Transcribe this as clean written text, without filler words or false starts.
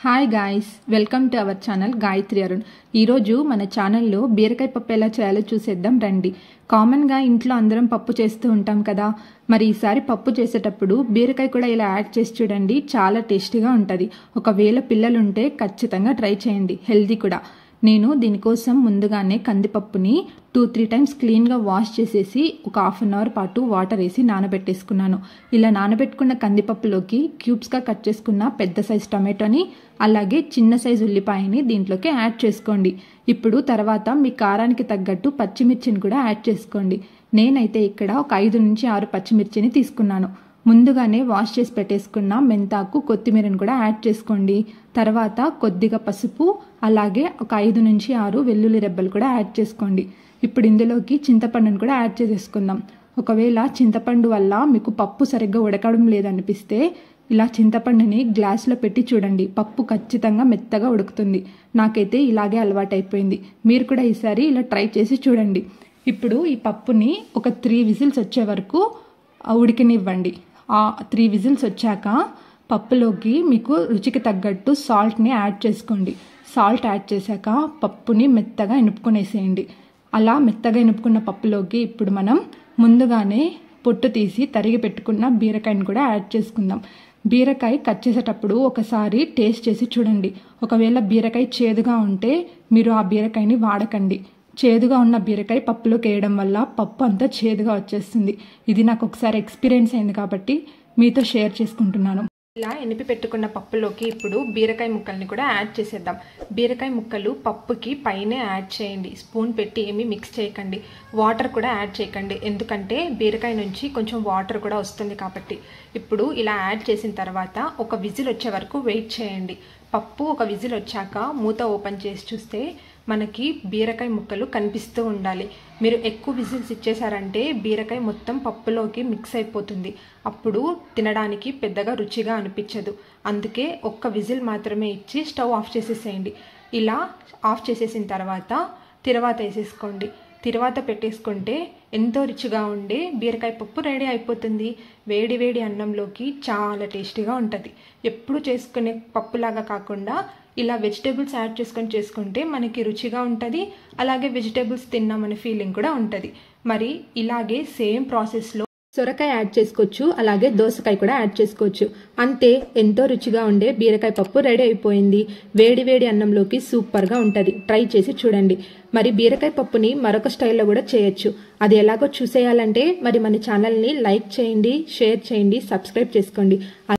Hi guys, welcome to our channel Gayatri Arun. ఈరోజు మన ఛానల్లో బీరకాయ పప్పు ఎలా చేయాలో చూసేద్దాం రండి. కామన్గా ఇంట్లో అందరం పప్పు చేస్తూ ఉంటాం కదా, మరి ఈసారి పప్పు చేసేటప్పుడు బీరకాయ కూడా ఇలా యాడ్ చేసి చూడండి, చాలా టేస్టీగా ఉంటుంది. ఒకవేళ పిల్లలుంటే ఖచ్చితంగా ట్రై చేయండి, హెల్తీ కూడా. నేను దీనికోసం ముందుగానే కందిపప్పుని 2-3 టైమ్స్ క్లీన్గా వాష్ చేసేసి ఒక హాఫ్ అన్ అవర్ పాటు వాటర్ వేసి నానబెట్టేసుకున్నాను. ఇలా నానబెట్టుకున్న కందిపప్పులోకి క్యూబ్స్గా కట్ చేసుకున్న పెద్ద సైజ్ టమాటోని, అలాగే చిన్న సైజు ఉల్లిపాయని దీంట్లోకి యాడ్ చేసుకోండి. ఇప్పుడు తర్వాత మీ కారానికి తగ్గట్టు పచ్చిమిర్చిని కూడా యాడ్ చేసుకోండి. నేనైతే ఇక్కడ ఒక 5-6 పచ్చిమిర్చిని తీసుకున్నాను. ముందుగానే వాష్ చేసి పెట్టేసుకున్న మెంతాకు, కొత్తిమీరని కూడా యాడ్ చేసుకోండి. తర్వాత కొద్దిగా పసుపు, అలాగే ఒక 5-6 వెల్లుల్లి రెబ్బలు కూడా యాడ్ చేసుకోండి. ఇప్పుడు ఇందులోకి చింతపండుని కూడా యాడ్ చేసేసుకుందాం. ఒకవేళ చింతపండు వల్ల మీకు పప్పు సరిగ్గా ఉడకడం లేదనిపిస్తే ఇలా చింతపండుని గ్లాస్లో పెట్టి చూడండి, పప్పు ఖచ్చితంగా మెత్తగా ఉడుకుతుంది. నాకైతే ఇలాగే అలవాటు అయిపోయింది. మీరు కూడా ఈసారి ఇలా ట్రై చేసి చూడండి. ఇప్పుడు ఈ పప్పుని ఒక 3 విజిల్స్ వచ్చే వరకు ఉడికనివ్వండి. ఆ 3 విజిల్స్ వచ్చాక పప్పులోకి మీకు రుచికి తగ్గట్టు సాల్ట్ని యాడ్ చేసుకోండి. సాల్ట్ యాడ్ చేశాక పప్పుని మెత్తగా ఎనుపుకొనేసేయండి. అలా మెత్తగా ఎనుపుకున్న పప్పులోకి ఇప్పుడు మనం ముందుగానే పొట్టు తీసి తరిగి పెట్టుకున్న బీరకాయని కూడా యాడ్ చేసుకుందాం. బీరకాయ కట్ చేసేటప్పుడు ఒకసారి టేస్ట్ చేసి చూడండి. ఒకవేళ బీరకాయ చేదుగా ఉంటే మీరు ఆ బీరకాయని వాడకండి. చేదుగా ఉన్న బీరకాయ పప్పులోకి వేయడం వల్ల పప్పు అంతా చేదుగా వచ్చేస్తుంది. ఇది నాకు ఒకసారి ఎక్స్పీరియన్స్ అయింది కాబట్టి మీతో షేర్ చేసుకుంటున్నాను. ఇలా ఎనిపి పెట్టుకున్న పప్పులోకి ఇప్పుడు బీరకాయ ముక్కల్ని కూడా యాడ్ చేసేద్దాం. బీరకాయ ముక్కలు పప్పుకి పైనే యాడ్ చేయండి. స్పూన్ పెట్టి ఏమీ మిక్స్ చేయకండి. వాటర్ కూడా యాడ్ చేయకండి, ఎందుకంటే బీరకాయ నుంచి కొంచెం వాటర్ కూడా వస్తుంది కాబట్టి. ఇప్పుడు ఇలా యాడ్ చేసిన తర్వాత ఒక విజిల్ వచ్చే వరకు వెయిట్ చేయండి. పప్పు ఒక విజిల్ వచ్చాక మూత ఓపెన్ చేసి చూస్తే మనకి బీరకాయ ముక్కలు కనిపిస్తూ ఉండాలి. మీరు ఎక్కువ విజిల్స్ ఇచ్చేసారంటే బీరకాయ మొత్తం పప్పులోకి మిక్స్ అయిపోతుంది. అప్పుడు తినడానికి పెద్దగా రుచిగా అనిపించదు. అందుకే ఒక్క విజిల్ మాత్రమే ఇచ్చి స్టవ్ ఆఫ్ చేసేసేయండి. ఇలా ఆఫ్ చేసేసిన తర్వాత తిరవాత వేసేసుకోండి. తిరవాత పెట్టేసుకుంటే ఎంతో రుచిగా ఉండే బీరకాయ పప్పు రెడీ అయిపోతుంది. వేడి వేడి అన్నంలోకి చాలా టేస్టీగా ఉంటుంది. ఎప్పుడు చేసుకునే పప్పులాగా కాకుండా ఇలా వెజిటేబుల్స్ యాడ్ చేసుకుంటే మనకి రుచిగా ఉంటుంది. అలాగే వెజిటేబుల్స్ తిన్నామనే ఫీలింగ్ కూడా ఉంటుంది. మరి ఇలాగే సేమ్ ప్రాసెస్లో సొరకాయ యాడ్ చేసుకోవచ్చు, అలాగే దోసకాయ కూడా యాడ్ చేసుకోవచ్చు. అంతే, ఎంతో రుచిగా ఉండే బీరకాయ పప్పు రెడీ అయిపోయింది. వేడి వేడి అన్నంలోకి సూపర్గా ఉంటుంది. ట్రై చేసి చూడండి. మరి బీరకాయ పప్పుని మరొక స్టైల్లో కూడా చేయొచ్చు. అది ఎలాగో చూసేయాలంటే మరి మన ఛానల్ని లైక్ చేయండి, షేర్ చేయండి, సబ్స్క్రైబ్ చేసుకోండి.